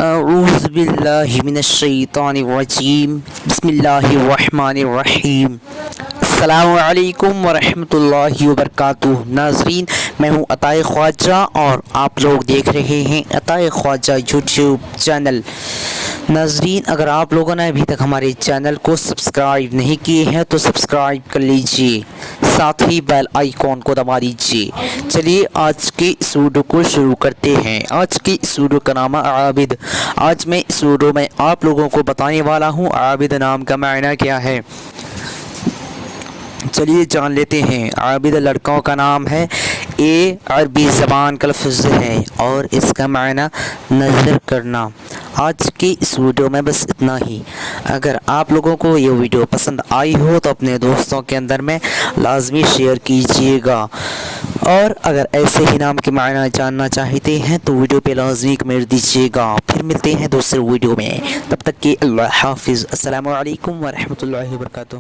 اعوذ باللہ من الشیطان الرجیم بسم اللہ الرحمن الرحیم السلام علیکم ورحمۃ اللہ وبرکاتہ۔ ناظرین، میں ہوں عطائے خواجہ اور آپ لوگ دیکھ رہے ہیں عطائے خواجہ یوٹیوب چینل۔ ناظرین، اگر آپ لوگوں نے ابھی تک ہمارے چینل کو سبسکرائب نہیں کیے ہیں تو سبسکرائب کر لیجئے، ساتھ ہی بیل آئیکن کو دبا دیجئے۔ چلیے آج کے اس ویڈیو کو شروع کرتے ہیں۔ آج کی اس ویڈیو کا نام ہے عابد۔ آج میں اس ویڈیو میں آپ لوگوں کو بتانے والا ہوں عابد نام کا معنی کیا ہے۔ چلیے جان لیتے ہیں۔ عابد لڑکوں کا نام ہے، یہ عربی زبان کا لفظ ہے اور اس کا معنی نظر کرنا۔ آج کی اس ویڈیو میں بس اتنا ہی۔ اگر آپ لوگوں کو یہ ویڈیو پسند آئی ہو تو اپنے دوستوں کے اندر میں لازمی شیئر کیجیے گا، اور اگر ایسے ہی نام کے معنی جاننا چاہتے ہیں تو ویڈیو پہ لازمی کمنٹ دیجیے گا۔ پھر ملتے ہیں دوسرے ویڈیو میں، تب تک کہ اللہ حافظ۔ السلام علیکم ورحمۃ اللہ وبرکاتہ۔